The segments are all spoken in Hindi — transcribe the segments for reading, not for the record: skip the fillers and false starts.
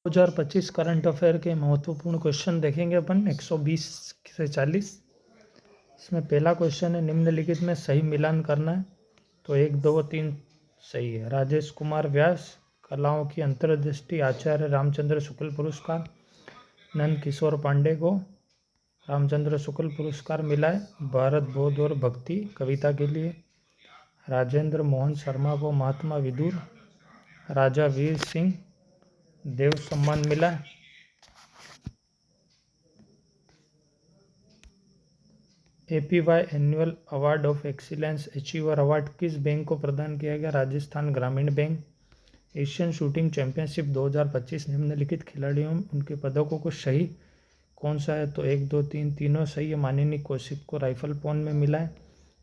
2025 करंट अफेयर के महत्वपूर्ण क्वेश्चन देखेंगे अपन 120 से 40। इसमें पहला क्वेश्चन है, निम्नलिखित में सही मिलान करना है। तो 1, 2, 3 सही है। राजेश कुमार व्यास कलाओं की अंतर्दृष्टि आचार्य रामचंद्र शुक्ल पुरस्कार। नंद किशोर पांडे को रामचंद्र शुक्ल पुरस्कार मिला है भारत बोध और भक्ति कविता के लिए। राजेंद्र मोहन शर्मा को महात्मा विदुर राजा वीर सिंह देव सम्मान मिला। APY annual award of excellence achiever award किस बैंक को प्रदान किया गया? राजस्थान ग्रामीण बैंक। एशियन शूटिंग चैंपियनशिप 2025 निम्नलिखित खिलाड़ियों उनके पदकों को सही कौन सा है? तो 1, 2, 3 तीनों सही है। मानिनी कौशिक को राइफल पौन में मिला है।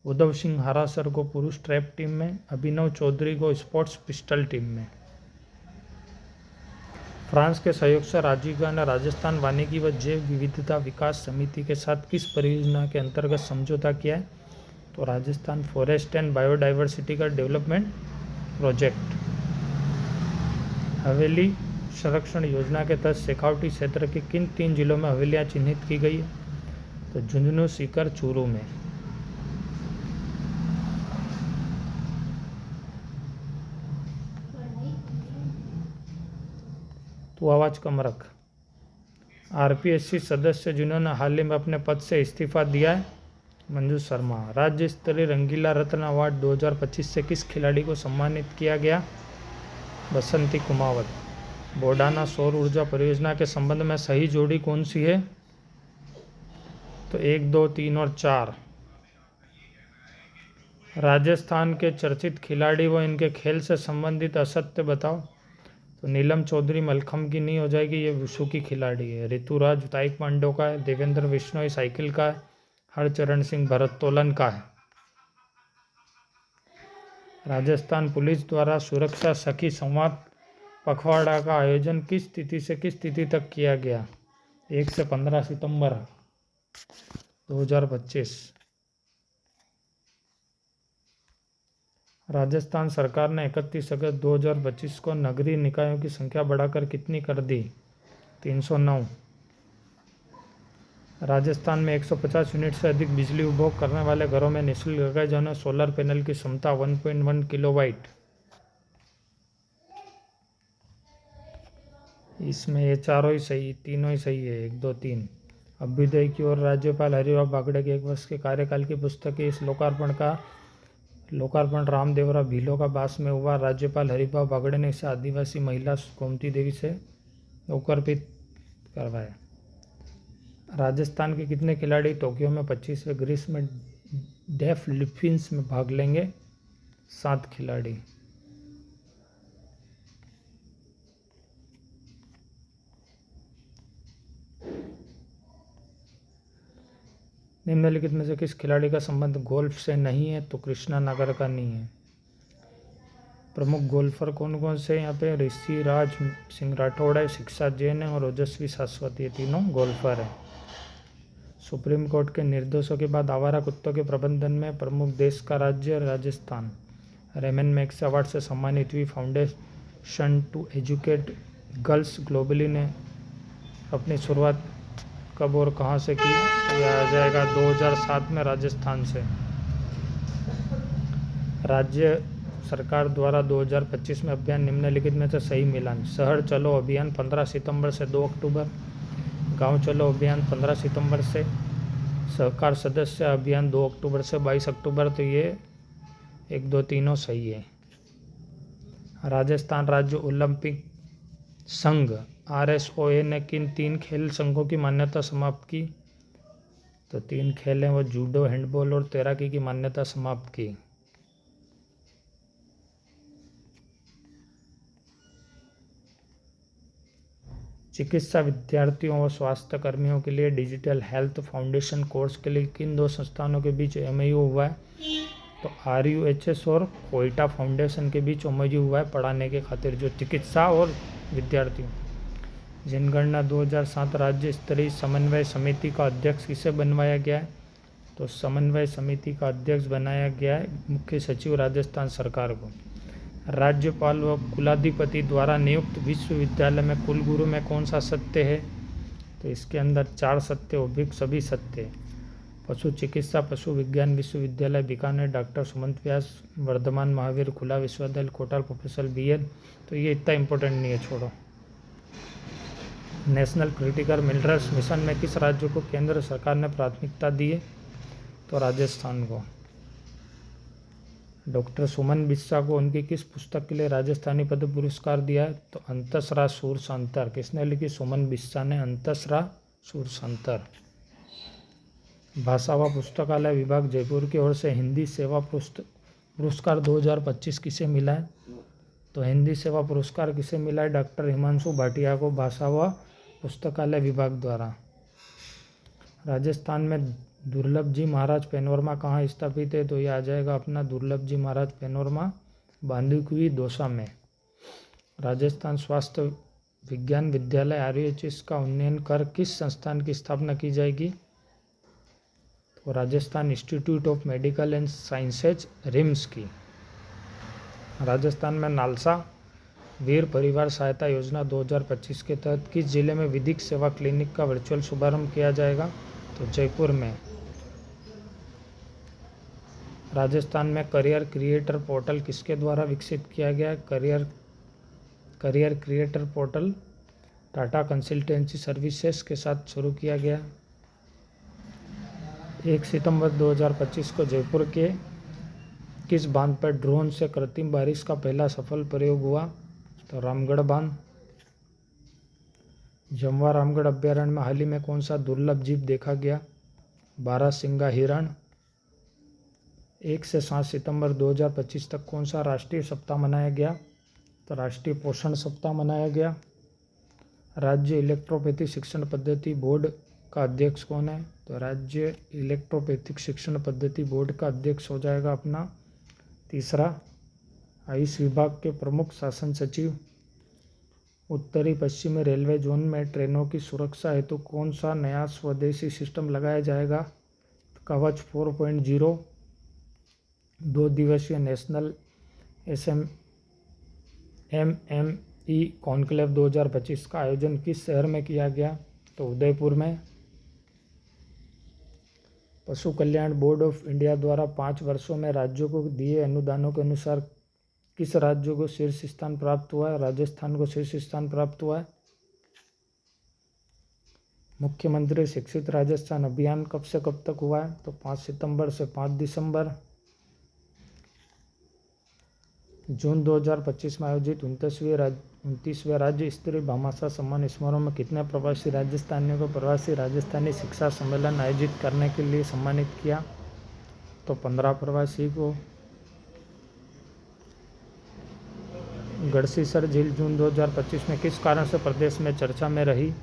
उद्धव सिंह हारासर को पुरुष ट्रैप टीम में। अभिनव चौधरी को स्पोर्ट्स पिस्टल टीम में। फ्रांस के सहयोग से राजीव गांधी राजस्थान वानिकी व जैव विविधता विकास समिति के साथ किस परियोजना के अंतर्गत समझौता किया है? तो राजस्थान फॉरेस्ट एंड बायोडाइवर्सिटी का डेवलपमेंट प्रोजेक्ट। हवेली संरक्षण योजना के तहत शेखावटी क्षेत्र के किन 3 जिलों में हवेलियां चिन्हित की गई है? तो झुंझुनू, सीकर, चूरू में। तो आवाज कम रख। RPSC सदस्य जिन्होंने हाल ही में अपने पद से इस्तीफा दिया है, मंजू शर्मा। राज्य स्तरीय रंगीला रत्न अवार्ड 2025 से किस खिलाड़ी को सम्मानित किया गया? बसंती कुमावत। बोडाना सौर ऊर्जा परियोजना के संबंध में सही जोड़ी कौन सी है? तो 1, 2, 3 और 4। राजस्थान के चर्चित खिलाड़ी व इनके खेल से संबंधित असत्य बताओ। तो नीलम चौधरी मलखम्ब की नहीं हो जाएगी, ये वुशु की खिलाड़ी है। ऋतुराज ताइक्वांडो का है। देवेंद्र बिश्नोई साइकिल का है। हरचरण सिंह भरोत्तोलन का है। राजस्थान पुलिस द्वारा सुरक्षा सखी संवाद पखवाड़ा का आयोजन किस तिथि से किस तिथि तक किया गया? 1 से 15 सितंबर 2025। राजस्थान सरकार ने 31 अगस्त 2025 को नगरीय निकायों की संख्या बढ़ाकर कितनी कर दी? 309। राजस्थान में 150 यूनिट से अधिक बिजली उपभोग करने वाले घरों में निःशुल्क लगाए जाने सोलर पैनल की क्षमता 1.1 किलोवाट। इसमें ये चारों ही सही, तीनों ही सही है। 1, 2, 3। अभ्युदय की ओर राज्यपाल हरिभाऊ बागड़े के 1 वर्ष के कार्यकाल की पुस्तक है। इस लोकार्पण रामदेवरा भीलों का बास में हुआ। राज्यपाल हरिभाऊ बागड़े ने इसे आदिवासी महिला गोमती देवी से लोकार्पित करवाया। राजस्थान के कितने खिलाड़ी टोक्यो में 25वें ग्रीस में डेफ लिफिन्स में भाग लेंगे? 7 खिलाड़ी। निम्नलिखित में से किस खिलाड़ी का संबंध गोल्फ से नहीं है? तो कृष्णा नागर का नहीं है। प्रमुख गोल्फर कौन कौन से यहाँ पे? ऋषि राज सिंह राठौड़ है, शिक्षा जैन है और ओजस्वी शाश्वती, ये तीनों गोल्फर हैं। सुप्रीम कोर्ट के निर्देशों के बाद आवारा कुत्तों के प्रबंधन में प्रमुख देश का राज्य राजस्थान। रेमन मैग्सेसे अवार्ड से सम्मानित हुई foundation to educate girls globally ने अपनी शुरुआत कब और कहाँ से की? यह आ जाएगा 2007 में राजस्थान से। राज्य सरकार द्वारा 2025 में अभियान निम्नलिखित में से सही मिलान। शहर चलो अभियान 15 सितंबर से 2 अक्टूबर। गांव चलो अभियान 15 सितंबर से। सहकार सदस्य अभियान 2 अक्टूबर से 22 अक्टूबर। तो ये 1, 2 तीनों सही है। राजस्थान राज्य ओलंपिक संघ RSOA ने किन 3 खेल संघों की मान्यता समाप्त की? तो 3 खेल हैं वो जूडो, हैंडबॉल और तैराकी की मान्यता समाप्त की। चिकित्सा विद्यार्थियों व स्वास्थ्य कर्मियों के लिए डिजिटल हेल्थ फाउंडेशन कोर्स के लिए किन 2 संस्थानों के बीच MOU हुआ है? तो RUHS और कोयटा फाउंडेशन के बीच MOU हुआ है पढ़ाने के खातिर जो चिकित्सा और विद्यार्थियों। जनगणना 2007 राज्य स्तरीय समन्वय समिति का अध्यक्ष किसे बनवाया गया है? तो समन्वय समिति का अध्यक्ष बनाया गया है मुख्य सचिव राजस्थान सरकार को। राज्यपाल व कुलाधिपति द्वारा नियुक्त विश्वविद्यालय में कुलगुरु में कौन सा सत्य है? तो इसके अंदर 4 सत्य उपयुक्त सभी सत्य। पशु चिकित्सा पशु विज्ञान विश्वविद्यालय बीकानेर, डॉक्टर सुमंत व्यास, वर्धमान महावीर खुला विश्वविद्यालय कोटाल, प्रोफेसर BL। तो ये इतना इम्पोर्टेंट नहीं है, छोड़ो। नेशनल क्रिटिकल मिनरल्स मिशन में किस राज्य को केंद्र सरकार ने प्राथमिकता दी है? तो राजस्थान को। डॉक्टर सुमन बिस्सा को उनकी किस पुस्तक के लिए राजस्थानी पद्म पुरस्कार दिया है? तो अंतसरा सूर संतर। किसने लिखी? सुमन बिस्सा ने अंतसरा सूर संतर। भाषा व पुस्तकालय विभाग जयपुर की ओर से हिंदी सेवा पुरस्कार 2025 किसे मिला है? तो हिंदी सेवा पुरस्कार किसे मिला है? डॉक्टर हिमांशु भाटिया को भाषा व पुस्तकालय विभाग द्वारा। राजस्थान में दुर्लभ जी महाराज पैनोरमा कहाँ स्थापित है? तो ये आ जाएगा अपना दुर्लभ जी महाराज पैनोरमा बांदीकुई दौसा में। राजस्थान स्वास्थ्य विज्ञान विद्यालय RUHS का उन्नयन कर किस संस्थान की स्थापना की जाएगी? तो Rajasthan institute of medical and sciences RIMS की। राजस्थान में नालसा वीर परिवार सहायता योजना 2025 के तहत किस जिले में विधिक सेवा क्लिनिक का वर्चुअल शुभारंभ किया जाएगा? तो जयपुर में। राजस्थान में करियर क्रिएटर पोर्टल किसके द्वारा विकसित किया गया? Career creator portal Tata consultancy services के साथ शुरू किया गया। 1 सितंबर 2025 को जयपुर के किस बांध पर ड्रोन से कृत्रिम बारिश का पहला सफल प्रयोग हुआ? तो रामगढ़ बांध। जमवा रामगढ़ अभ्यारण्य में हाल ही में कौन सा दुर्लभ जीव देखा गया? बारहसिंगा हिरण। 1 से 7 सितंबर 2025 तक कौन सा राष्ट्रीय सप्ताह मनाया गया? तो राष्ट्रीय पोषण सप्ताह मनाया गया। राज्य इलेक्ट्रोपैथिक शिक्षण पद्धति बोर्ड का अध्यक्ष कौन है? तो राज्य इलेक्ट्रोपैथिक शिक्षण पद्धति बोर्ड का अध्यक्ष हो जाएगा अपना तीसरा आयुष विभाग के प्रमुख शासन सचिव। उत्तरी पश्चिमी रेलवे जोन में ट्रेनों की सुरक्षा हेतु कौन सा नया स्वदेशी सिस्टम लगाया जाएगा? कवच 4.0। 2 दिवसीय नेशनल MME कॉन्क्लेव 2025 का आयोजन किस शहर में किया गया? तो उदयपुर में। पशु कल्याण बोर्ड ऑफ इंडिया द्वारा 5 वर्षों में राज्यों को दिए अनुदानों के अनुसार किस राज्य को शीर्ष स्थान प्राप्त हुआ है? राजस्थान को शीर्ष स्थान प्राप्त हुआ है। मुख्यमंत्री शिक्षित राजस्थान अभियान कब से कब तक हुआ है? तो 5 सितंबर से 5 दिसंबर। जून 2025 में आयोजित 29वें राज्य स्तरीय भामाशाह सम्मान समारोह में कितने प्रवासी राजस्थानियों को प्रवासी राजस्थानी शिक्षा सम्मेलन आयोजित करने के लिए सम्मानित किया? तो 15 प्रवासी को। गढ़सीसर झील जून 2025 में किस कारण से प्रदेश में चर्चा में रही?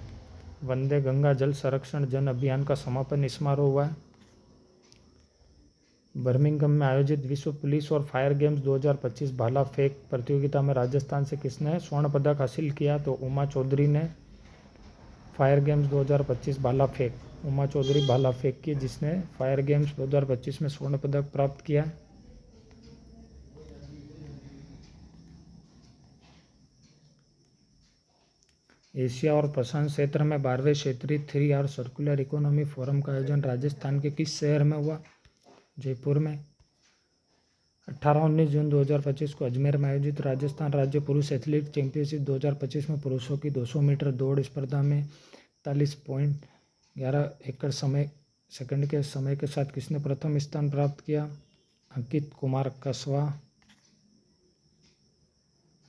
वंदे गंगा जल संरक्षण जन अभियान का समापन समारोह हुआ है। बर्मिंघम में आयोजित विश्व पुलिस और फायर गेम्स 2025 भाला फेंक प्रतियोगिता में राजस्थान से किसने स्वर्ण पदक हासिल किया? तो उमा चौधरी ने। फायर गेम्स 2025 भाला फेंक, उमा चौधरी भाला फेंक की जिसने फायर गेम्स 2025 में स्वर्ण पदक प्राप्त किया। एशिया और प्रशांत क्षेत्र में 12वें क्षेत्रीय 3 आवर सर्कुलर इकोनॉमी फोरम का आयोजन राजस्थान के किस शहर में हुआ? जयपुर में। 18-19 जून 2025 को अजमेर में आयोजित राजस्थान राज्य पुरुष एथलीट चैंपियनशिप 2025 में पुरुषों की 200 मीटर दौड़ स्पर्धा में 41.11 सेकंड के समय के साथ किसने प्रथम स्थान प्राप्त किया? अंकित कुमार कसवा।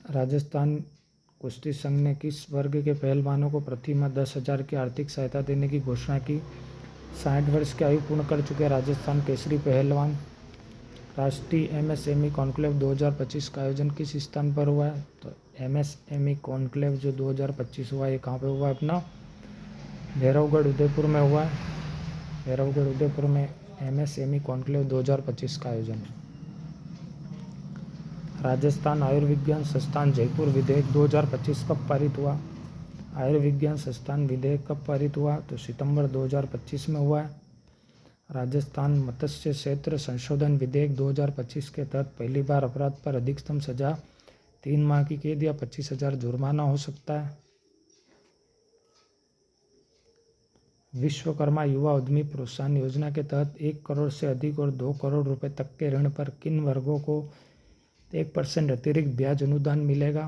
राजस्थान कुश्ती संघ ने किस वर्ग के पहलवानों को प्रतिमाह 10,000 की आर्थिक सहायता देने की घोषणा की? 60 वर्ष की आयु पूर्ण कर चुके राजस्थान केसरी पहलवान। राष्ट्रीय MSME कॉन्क्लेव 2025 का आयोजन किस स्थान पर हुआ है? तो MSME कॉन्क्लेव जो 2025 हुआ है कहाँ पे हुआ है? अपना भैरवगढ़ उदयपुर में हुआ है। भैरवगढ़ उदयपुर में MSME कॉन्क्लेव 2025 का आयोजन। राजस्थान आयुर्विज्ञान संस्थान जयपुर विधेयक 2025 कब पारित हुआ? आयुर्विज्ञान संस्थान विधेयक कब पारित हुआ? तो सितंबर 2025 में हुआ है। राजस्थान मत्स्य क्षेत्र संशोधन विधेयक 2025 के तहत पहली बार अपराध पर अधिकतम सजा 3 माह की कैद या 25,000 जुर्माना हो सकता है। विश्वकर्मा युवा उद्यमी प्रोत्साहन योजना के तहत 1 करोड़ से अधिक और 2 करोड़ रुपए तक के ऋण पर किन वर्गों को 1% अतिरिक्त ब्याज अनुदान मिलेगा?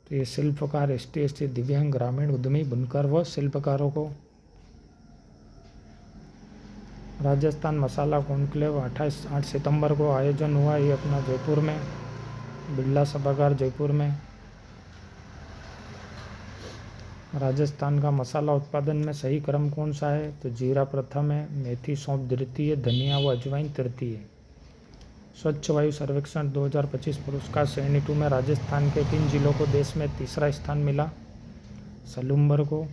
तो ये शिल्पकार, ST, दिव्यांग, ग्रामीण उद्यमी, बुनकर व शिल्पकारों को। राजस्थान मसाला कॉन्क्लेव 8 सितंबर को आयोजन हुआ। ये अपना जयपुर में, बिरला सभागार जयपुर में। राजस्थान का मसाला उत्पादन में सही क्रम कौन सा है? तो जीरा प्रथम है, मेथी सौंफ द्वितीय, धनिया व अजवाइन तृतीय। स्वच्छ वायु सर्वेक्षण 2025 पुरस्कार श्रेणी 2 में राजस्थान के किन जिलों को देश में तीसरा स्थान मिला? सलूम्बर को।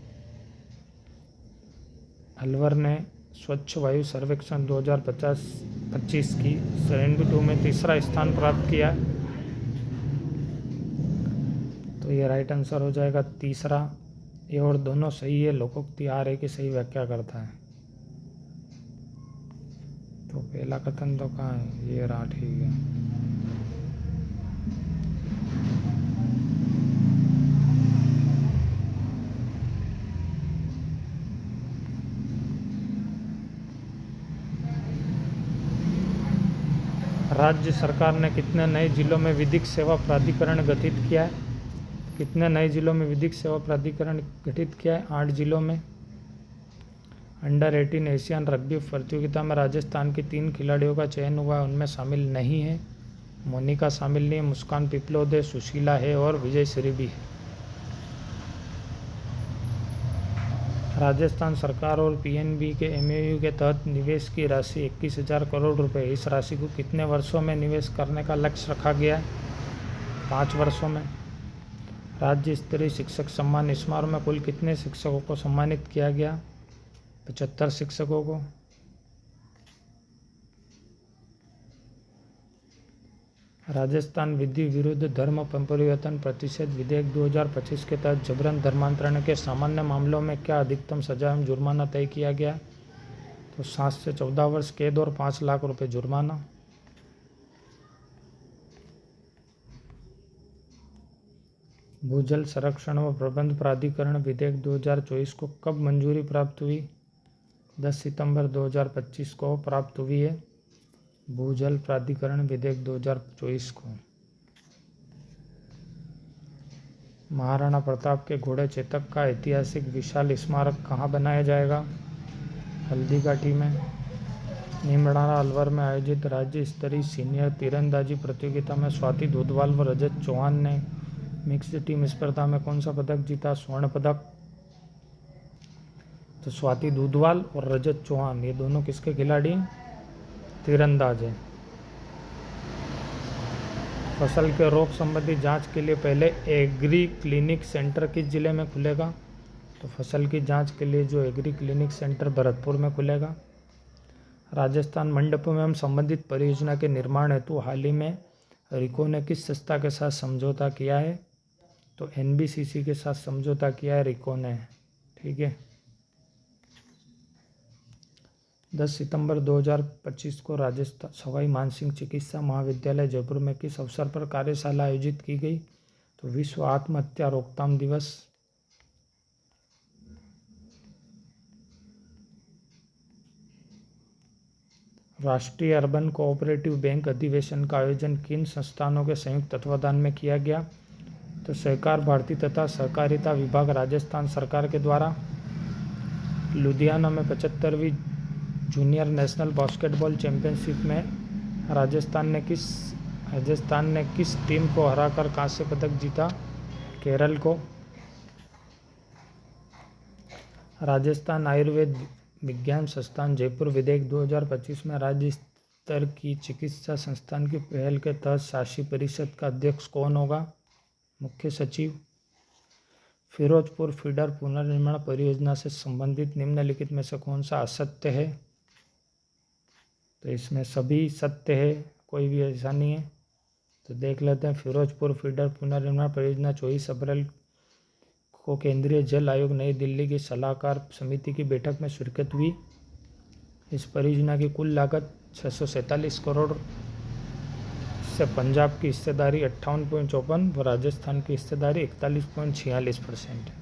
अलवर ने स्वच्छ वायु सर्वेक्षण 2025 की श्रेणी 2 में तीसरा स्थान प्राप्त किया। तो ये राइट आंसर हो जाएगा तीसरा। ये और दोनों सही है। लोकोक्ति आर्य की सही व्याख्या करता है। तो पहला कथन तो कहाँ है? ये रहा, ठीक है। राज्य सरकार ने कितने नए जिलों में विधिक सेवा प्राधिकरण गठित किया है? कितने नए जिलों में विधिक सेवा प्राधिकरण गठित किया है? 8 जिलों में। अंडर 18 एशियन रग्बी प्रतियोगिता में राजस्थान की 3 खिलाड़ियों का चयन हुआ है। उनमें शामिल नहीं है मोनिका, शामिल नहीं है मुस्कान पिपलोदे, सुशीला है और विजय श्री भी है। राजस्थान सरकार और PNB के MOU के तहत निवेश की राशि 21,000 करोड़ रुपए। इस राशि को कितने वर्षों में निवेश करने का लक्ष्य रखा गया है? 5 वर्षों में। राज्य स्तरीय शिक्षक सम्मान समारोह में कुल कितने शिक्षकों को सम्मानित किया गया? 75 शिक्षकों को। राजस्थान विधि विरुद्ध धर्म परिवर्तन प्रतिषेध विधेयक 2025 के तहत जबरन धर्मांतरण के सामान्य मामलों में क्या अधिकतम सजा एवं जुर्माना तय किया गया? तो 7 से 14 वर्ष कैद और 5 लाख रुपए जुर्माना। भूजल संरक्षण व प्रबंध प्राधिकरण विधेयक 2024 को कब मंजूरी प्राप्त हुई? 10 सितंबर 2025 को प्राप्त हुई है भूजल प्राधिकरण विधेयक 2024 को। महाराणा प्रताप के घोड़े चेतक का ऐतिहासिक विशाल स्मारक कहाँ बनाया जाएगा? हल्दीघाटी में। नीमडारा अलवर में आयोजित राज्य स्तरीय सीनियर तीरंदाजी प्रतियोगिता में स्वाति दुधवाल व रजत चौहान ने मिक्स्ड टीम स्पर्धा में कौन सा पदक जीता? स्वर्ण पदक। तो स्वाति दुधवाल और रजत चौहान ये दोनों किसके खिलाड़ी हैं? तीरंदाज है। फसल के रोग संबंधी जांच के लिए पहले एग्री क्लिनिक सेंटर किस जिले में खुलेगा? तो फसल की जांच के लिए जो एग्री क्लिनिक सेंटर भरतपुर में खुलेगा। राजस्थान मंडप में हम संबंधित परियोजना के निर्माण हेतु हाल ही में रिको ने किस संस्था के साथ समझौता किया है? तो NBCC के साथ समझौता किया है रिको ने। ठीक है। 10 सितंबर 2025 को राजस्थान सवाई मानसिंह चिकित्सा महाविद्यालय जयपुर में किस अवसर पर कार्यशाला आयोजित की गई? तो विश्व आत्महत्या रोकथाम दिवस। राष्ट्रीय अर्बन कोऑपरेटिव बैंक अधिवेशन का आयोजन किन संस्थानों के संयुक्त तत्वाधान में किया गया? तो सहकार भारती तथा सहकारिता विभाग राजस्थान सरकार के द्वारा। लुधियाना में 75वीं जूनियर नेशनल बास्केटबॉल चैंपियनशिप में राजस्थान ने किस टीम को हराकर कांस्य पदक जीता? केरल को। राजस्थान आयुर्वेद विज्ञान संस्थान जयपुर विधेयक 2025 में राज्य स्तर की चिकित्सा संस्थान की पहल के तहत शासी परिषद का अध्यक्ष कौन होगा? मुख्य सचिव। फिरोजपुर फीडर पुनर्निर्माण परियोजना से संबंधित निम्नलिखित में से कौन सा असत्य है? तो इसमें सभी सत्य है, कोई भी ऐसा नहीं है। तो देख लेते हैं। फिरोजपुर फीडर पुनर्निर्माण परियोजना 24 अप्रैल को केंद्रीय जल आयोग नई दिल्ली की सलाहकार समिति की बैठक में स्वीकृत हुई। इस परियोजना की कुल लागत 647 करोड़ इससे पंजाब की हिस्सेदारी 58.54 व राजस्थान की हिस्सेदारी 41.46% है।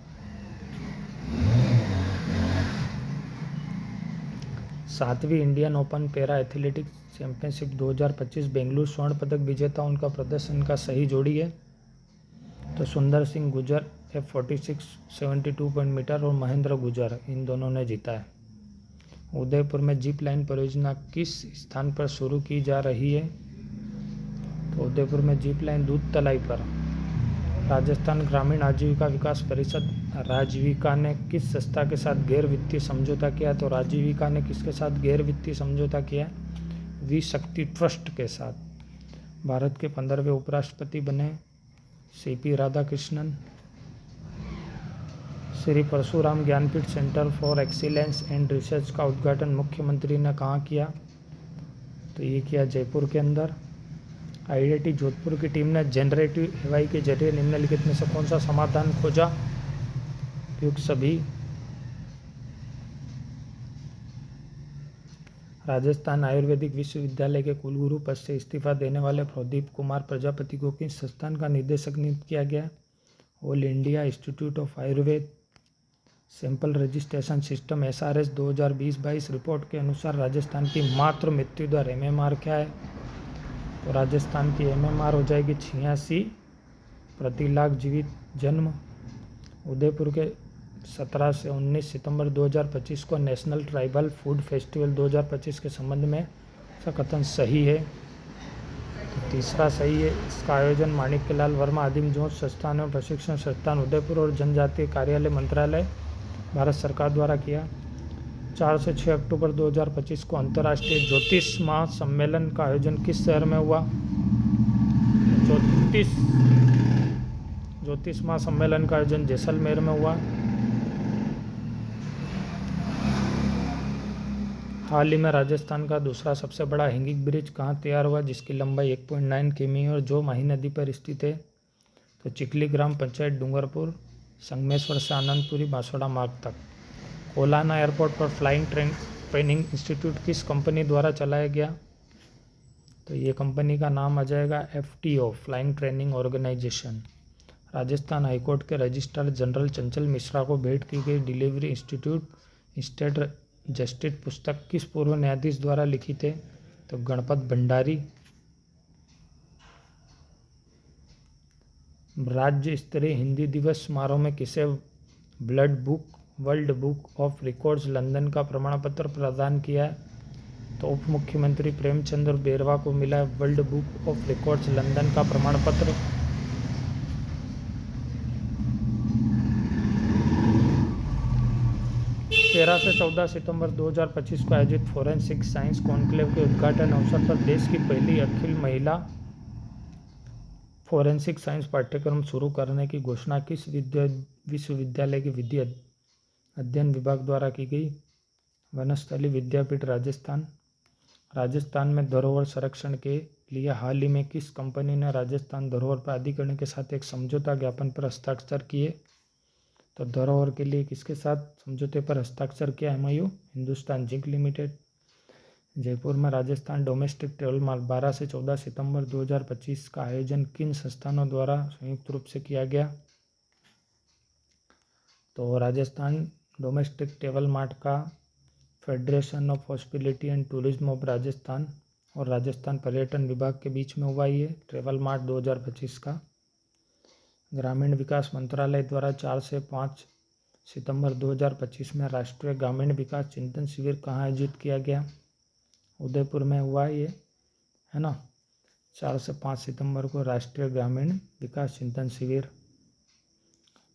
7वीं Indian open para athletics championship 2025 Bengaluru स्वर्ण पदक विजेताओं का प्रदर्शन का सही जोड़ी है। तो सुंदर सिंह गुजर F46 72 मीटर और महेंद्र गुजर इन दोनों ने जीता है। उदयपुर में जीप लाइन परियोजना किस स्थान पर शुरू की जा रही है? तो उदयपुर में जीप लाइन दूध तलाई पर। राजस्थान ग्रामीण आजीविका विकास परिषद राजीविका ने किस संस्था के साथ गैर वित्तीय समझौता किया? तो राजीविका ने किसके साथ गैर वित्तीय समझौता किया? वी शक्ति ट्रस्ट के साथ। भारत के 15वें उपराष्ट्रपति बने CP Radhakrishnan. Shri Parshuram Gyanpeeth centre for excellence and research का उद्घाटन मुख्यमंत्री ने कहाँ किया? तो ये किया जयपुर के अंदर। IIT जोधपुर की टीम ने जनरेटिव AI के जरिए निम्नलिखित में से कौन सा समाधान खोजा? उपयुक्त सभी। राजस्थान आयुर्वेदिक विश्वविद्यालय के कुलगुरु पद से इस्तीफा देने वाले प्रदीप कुमार प्रजापति को किस संस्थान का निदेशक नियुक्त किया गया? All India institute of Ayurveda. Sample registration system SRS 2020-22 report के अनुसार राजस्थान की मात्र मृत्यु दर MMR क्या है? तो राजस्थान की MMR हो जाएगी 86 प्रति लाख जीवित जन्म। उदयपुर के 17 से 19 सितंबर 2025 को नेशनल ट्राइबल फूड फेस्टिवल 2025 के संबंध में इसका कथन सही है। तो तीसरा सही है। इसका आयोजन माणिक्यलाल वर्मा आदिम जोत संस्थान एवं प्रशिक्षण संस्थान उदयपुर और जनजातीय कार्यालय मंत्रालय भारत सरकार द्वारा किया। 4 से 6 अक्टूबर 2025 को अंतर्राष्ट्रीय ज्योतिष महासम्मेलन का आयोजन किस शहर में हुआ? ज्योतिष महासम्मेलन का आयोजन जैसलमेर में हुआ। हाल ही में राजस्थान का दूसरा सबसे बड़ा हैंगिंग ब्रिज कहाँ तैयार हुआ, जिसकी लंबाई 1.9 किमी है और जो माही नदी पर स्थित है? तो चिखली ग्राम पंचायत डूंगरपुर, संगमेश्वर से आनंदपुरी बांसवाड़ा मार्ग तक। कोलाना एयरपोर्ट पर फ्लाइंग ट्रेनिंग इंस्टीट्यूट किस कंपनी द्वारा चलाया गया? तो ये कंपनी का नाम आ जाएगा FTO flying training organisation. Rajasthan high court के रजिस्ट्रार जनरल चंचल मिश्रा को भेंट की गई डिलीवरी इंस्टीट्यूट स्टेट जस्टिस पुस्तक किस पूर्व न्यायाधीश द्वारा लिखित है? तो गणपत भंडारी। राज्य स्तरीय हिंदी दिवस समारोह में किसे world book of records London का प्रमाण पत्र प्रदान किया है? तो उप मुख्यमंत्री प्रेमचंद्र बेरवा को मिला है world book of records London का प्रमाण पत्र। तेरह से 14 सितंबर 2025 को आयोजित फोरेंसिक साइंस कॉन्क्लेव के उद्घाटन अवसर पर देश की पहली अखिल महिला फोरेंसिक साइंस पाठ्यक्रम शुरू करने की घोषणा किस विश्वविद्यालय के विधि अध्ययन विभाग द्वारा की गई? वनस्थली विद्यापीठ राजस्थान। राजस्थान में धरोहर संरक्षण के लिए हाल ही में किस कंपनी ने राजस्थान धरोहर प्राधिकरण के साथ एक समझौता ज्ञापन पर हस्ताक्षर किए? तो धरोहर के लिए किसके साथ समझौते पर हस्ताक्षर किया? MOU Hindustan zinc limited. Jaipur में राजस्थान डोमेस्टिक ट्रेवल मार्ट 12 से 14 सितंबर 2025 का आयोजन किन संस्थानों द्वारा संयुक्त रूप से किया गया? तो राजस्थान डोमेस्टिक ट्रेवल मार्ट का federation of hospitality and tourism of Rajasthan और राजस्थान पर्यटन विभाग के बीच में हुआ ये ट्रेवल मार्ट 2025 का। ग्रामीण विकास मंत्रालय द्वारा 4 से 5 सितंबर 2025 में राष्ट्रीय ग्रामीण विकास चिंतन शिविर कहाँ आयोजित किया गया? उदयपुर में हुआ ये, है ना। 4 से 5 सितंबर को राष्ट्रीय ग्रामीण विकास चिंतन शिविर।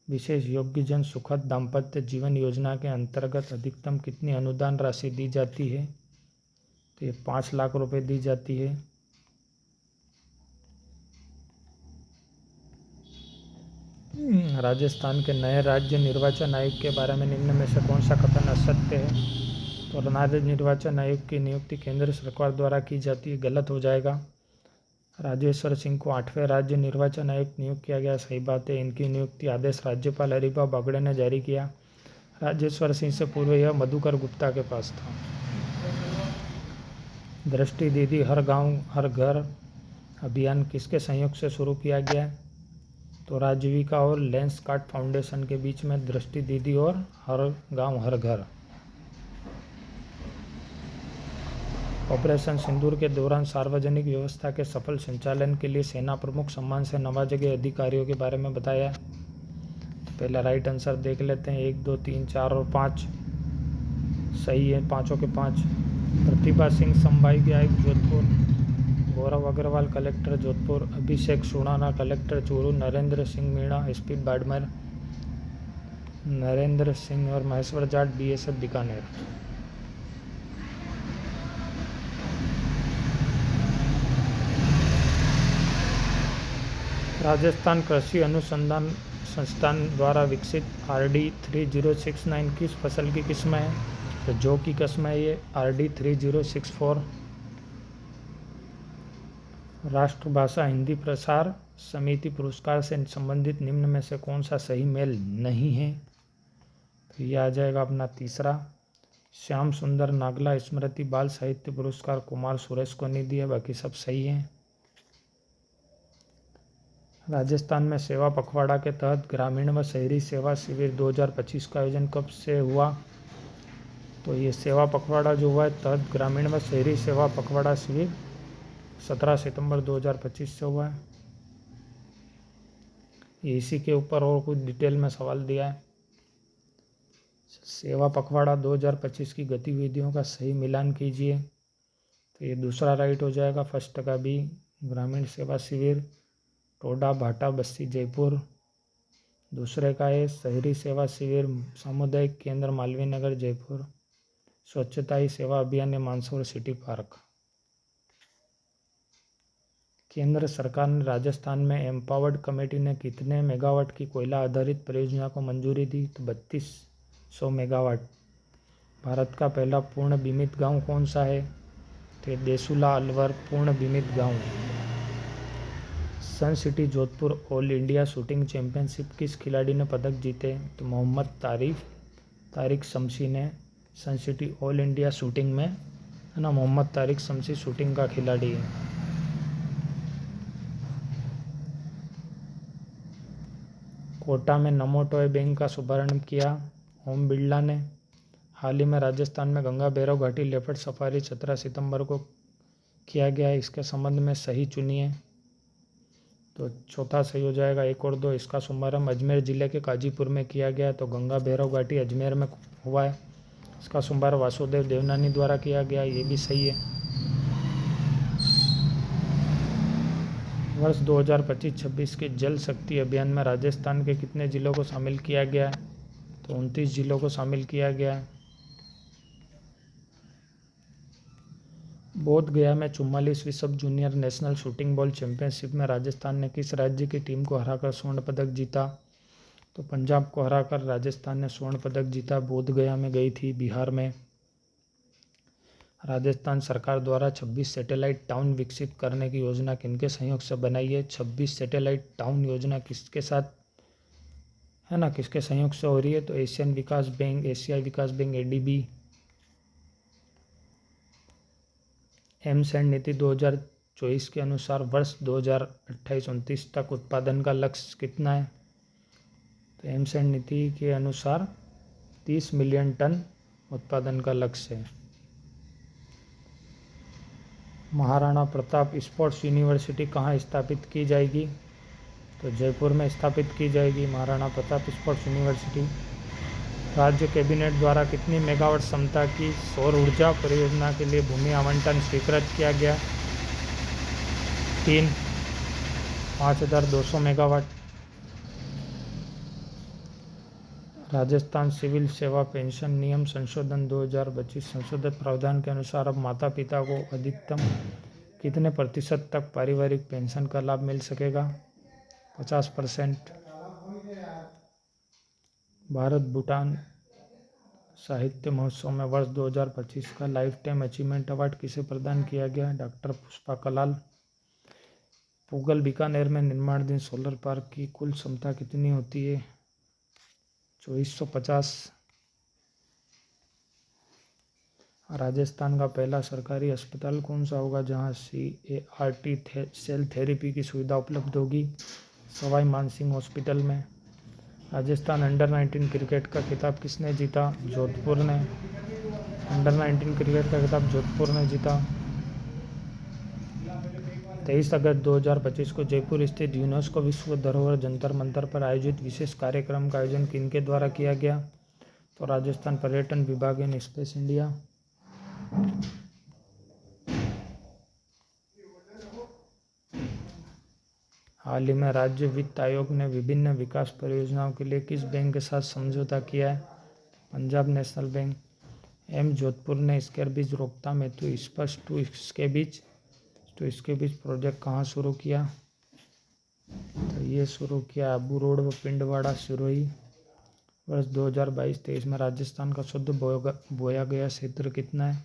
विशेष योग्यजन सुखद दाम्पत्य जीवन योजना के अंतर्गत अधिकतम कितनी अनुदान राशि दी जाती है? तो ये 5 लाख रुपए दी जाती है। राजस्थान के नए राज्य निर्वाचन आयोग के बारे में निम्न में से कौन सा कथन असत्य है? तो राज्य निर्वाचन आयोग की नियुक्ति केंद्र सरकार द्वारा की जाती है, गलत हो जाएगा। राजेश्वर सिंह को 8वें राज्य निर्वाचन आयुक्त नियुक्त किया गया, सही बात है। इनकी नियुक्ति आदेश राज्यपाल हरिभाऊ बागड़े ने जारी किया। राजेश्वर सिंह से पूर्व यह मधुकर गुप्ता के पास था। दृष्टि दीदी हर गांव हर घर अभियान किसके सहयोग से शुरू किया गया है? तो राजीविका और लेंस कार्ट फाउंडेशन के बीच में दृष्टि दीदी और हर गांव हर घर। ऑपरेशन सिंदूर के दौरान सार्वजनिक व्यवस्था के सफल संचालन के लिए सेना प्रमुख सम्मान से नवाजे गए अधिकारियों के बारे में बताया। तो पहला राइट आंसर देख लेते हैं, 1 2 3 4 और 5 सही है, पाँचों के 5। प्रतिभा सिंह संभाई विधायक जोधपुर, गौरव अग्रवाल कलेक्टर जोधपुर, अभिषेक सुणाना कलेक्टर चूरू, नरेंद्र सिंह मीणा एसपी बाड़मेर, नरेंद्र सिंह और महेश्वर जाट बीएसएफ बीकानेर। राजस्थान कृषि अनुसंधान संस्थान द्वारा विकसित RD 3069 किस फसल की किस्म है? तो जौ की किस्म है ये RD 3064। राष्ट्रभाषा हिंदी प्रसार समिति पुरस्कार से संबंधित निम्न में से कौन सा सही मेल नहीं है? तो ये आ जाएगा अपना तीसरा। श्याम सुंदर नागला स्मृति बाल साहित्य पुरस्कार कुमार सुरेश को नहीं दिया, बाकी सब सही हैं। राजस्थान में सेवा पखवाड़ा के तहत ग्रामीण व शहरी सेवा शिविर 2025 का आयोजन कब से हुआ? तो ये सेवा पखवाड़ा जो हुआ है तहत ग्रामीण व शहरी सेवा पखवाड़ा शिविर 17 सितंबर 2025 से हुआ है। ये इसी के ऊपर और कुछ डिटेल में सवाल दिया है। सेवा पखवाड़ा 2025 की गतिविधियों का सही मिलान कीजिए। तो ये दूसरा राइट हो जाएगा। फर्स्ट का भी ग्रामीण सेवा शिविर टोडा भाटा बस्ती जयपुर। दूसरे का है शहरी सेवा शिविर सामुदायिक केंद्र मालवीय नगर जयपुर। स्वच्छता ही सेवा अभियान मानसरोवर सिटी पार्क। केंद्र सरकार ने राजस्थान में एम्पावर्ड कमेटी ने कितने मेगावाट की कोयला आधारित परियोजना को मंजूरी दी? तो 3200 मेगावाट। भारत का पहला पूर्ण बीमित गांव कौन सा है? तो देसुला अलवर पूर्ण बीमित गांव। Sun City Jodhpur all India shooting championship किस खिलाड़ी ने पदक जीते? तो मोहम्मद तारिक शमसी ने सन सिटी ऑल इंडिया शूटिंग में, है ना, मोहम्मद तारिक शमसी शूटिंग का खिलाड़ी है। कोटा में नमो टॉय बैंक का शुभारंभ किया ओम बिरला ने। हाल ही में राजस्थान में गंगा बैरव घाटी लेपर्ड सफारी 17 सितंबर को किया गया है, इसके संबंध में सही चुनिए। तो चौथा सही हो जाएगा 1 और 2। इसका शुभारंभ अजमेर जिले के काजीपुर में किया गया है, तो गंगा भैरव घाटी अजमेर में हुआ है। इसका शुभारंभ वासुदेव देवनानी द्वारा किया गया, ये भी सही है। वर्ष 2025-26 के जल शक्ति अभियान में राजस्थान के कितने जिलों को शामिल किया गया है? तो 29 जिलों को शामिल किया गया है। बोध गया में 44वीं sub junior national shooting ball championship में राजस्थान ने किस राज्य की टीम को हराकर स्वर्ण पदक जीता? तो पंजाब को हराकर राजस्थान ने स्वर्ण पदक जीता। बोध गया में गई थी बिहार में। राजस्थान सरकार द्वारा 26 सैटेलाइट टाउन विकसित करने की योजना किनके सहयोग से बनाई है? 26 सैटेलाइट टाउन योजना किसके साथ, है ना, किसके सहयोग से हो रही है? तो एशियन विकास बैंक, एशियाई विकास बैंक ADB। एमसेंड नीति 2024 के अनुसार वर्ष 2028-29 तक उत्पादन का लक्ष्य कितना है? तो एमसेंड नीति के अनुसार 30 मिलियन टन उत्पादन का लक्ष्य है। महाराणा प्रताप स्पोर्ट्स यूनिवर्सिटी कहाँ स्थापित की जाएगी? तो जयपुर में स्थापित की जाएगी महाराणा प्रताप स्पोर्ट्स यूनिवर्सिटी। राज्य कैबिनेट द्वारा कितनी मेगावाट क्षमता की सौर ऊर्जा परियोजना के लिए भूमि आवंटन स्वीकृत किया गया? 3, 5200 मेगावाट। राजस्थान सिविल सेवा पेंशन नियम संशोधन 2025 संशोधित प्रावधान के अनुसार अब माता पिता को अधिकतम कितने प्रतिशत तक पारिवारिक पेंशन का लाभ मिल सकेगा? 50%। भारत भूटान साहित्य महोत्सव में वर्ष 2025 का लाइफ टाइम अचीवमेंट अवार्ड किसे प्रदान किया गया? डॉक्टर पुष्पा कलाल। पूगल बीकानेर में निर्माणाधीन सोलर पार्क की कुल क्षमता कितनी होती है? 2450। राजस्थान का पहला सरकारी अस्पताल कौन सा होगा जहां CAR-T सेल थेरेपी की सुविधा उपलब्ध होगी? सवाई मानसिंह हॉस्पिटल में। राजस्थान अंडर-19 क्रिकेट का खिताब किसने जीता? जोधपुर ने। अंडर-19 क्रिकेट का खिताब जोधपुर ने जीता। 23 अगस्त 2025 को जयपुर स्थित यूनेस्को विश्व धरोहर जंतर मंतर पर आयोजित विशेष कार्यक्रम का आयोजन किनके द्वारा किया गया? तो राजस्थान पर्यटन विभाग एंड स्पेस इंडिया। हाल ही में राज्य वित्त आयोग ने विभिन्न विकास परियोजनाओं के लिए किस बैंक के साथ समझौता किया है? Punjab national bank. जोधपुर ने स्कैरबीज रोकथाम हेतु स्पष्ट टू स्कैबीज प्रोजेक्ट कहाँ शुरू किया? तो ये शुरू किया अबू रोड व पिंडवाड़ा सिरोही। वर्ष 2022-23 में राजस्थान का शुद्ध बोया गया क्षेत्र कितना है?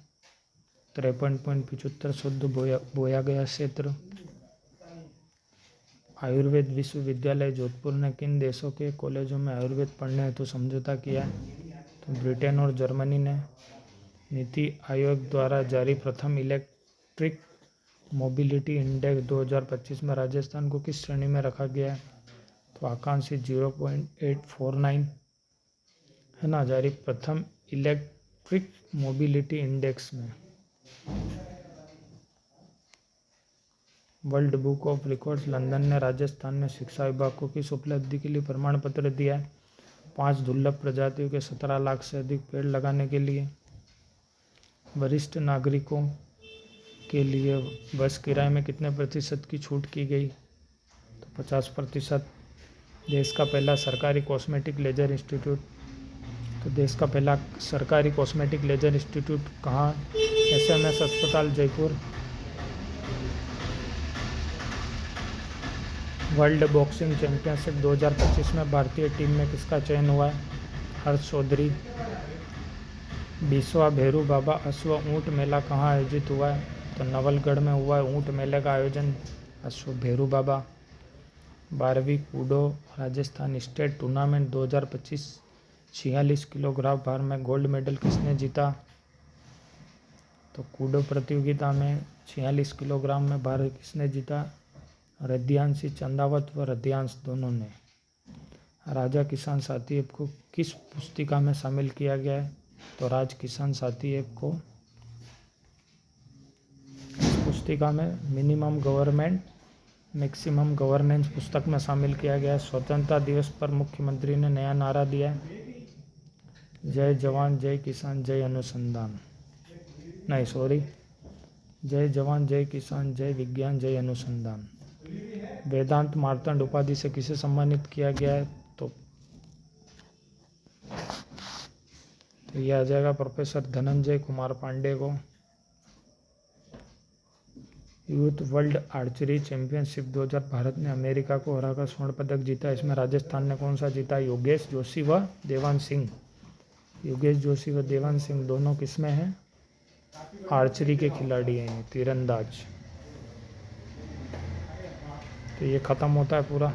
53.75 शुद्ध बोया गया क्षेत्र। आयुर्वेद विश्वविद्यालय जोधपुर ने किन देशों के कॉलेजों में आयुर्वेद पढ़ने हेतु समझौता किया है? तो ब्रिटेन और जर्मनी ने। नीति आयोग द्वारा जारी प्रथम इलेक्ट्रिक मोबिलिटी इंडेक्स 2025 में राजस्थान को किस श्रेणी में रखा गया है? तो आकांक्षी 0.849 है ना, जारी प्रथम इलेक्ट्रिक मोबिलिटी इंडेक्स में। World book of records London ने राजस्थान में शिक्षा विभाग को किस उपलब्धि के लिए प्रमाण पत्र दिया है? 5 दुर्लभ प्रजातियों के 17 लाख से अधिक पेड़ लगाने के लिए। वरिष्ठ नागरिकों के लिए बस किराए में कितने प्रतिशत की छूट की गई? तो 50%। देश का पहला सरकारी कॉस्मेटिक लेजर इंस्टीट्यूट। तो देश का पहला सरकारी कॉस्मेटिक लेजर इंस्टीट्यूट कहाँ? SMS अस्पताल जयपुर। वर्ल्ड बॉक्सिंग चैंपियनशिप 2025 में भारतीय टीम में किसका चयन हुआ है? हर्ष चौधरी। 20वां भेरू बाबा अश्व ऊँट मेला कहाँ आयोजित हुआ है? तो नवलगढ़ में हुआ है ऊँट मेले का आयोजन अश्व भेरू बाबा। 12वीं Koodo Rajasthan state tournament 2025 46 kilogram भार में गोल्ड मेडल किसने जीता? तो कूडो प्रतियोगिता में 46 किलोग्राम में भार किसने जीता? हृदयांशी चंदावत व हृदयांश दोनों ने। राजा किसान साथी ऐप को किस पुस्तिका में शामिल किया गया है? तो राज किसान साथी ऐप को पुस्तिका में मिनिमम गवर्नमेंट मैक्सिमम गवर्नेंस पुस्तक में शामिल किया गया है। स्वतंत्रता दिवस पर मुख्यमंत्री ने नया नारा दिया है, जय जवान जय किसान जय अनुसंधान। नहीं सॉरी, जय जवान जय किसान जय विज्ञान जय अनुसंधान। वेदांत मार्तंड उपाधि से किसे सम्मानित किया गया है? तो यह आ जाएगा प्रोफेसर धनंजय कुमार पांडे को। Youth world archery championship 2000 Bharat ने अमेरिका को हराकर स्वर्ण पदक जीता। इसमें राजस्थान ने कौन सा जीता? योगेश जोशी व देवांश सिंह। योगेश जोशी व देवांश सिंह दोनों किसमें हैं? आर्चरी के खिलाड़ी हैं, तीरंदाज। तो ये ख़त्म होता है पूरा।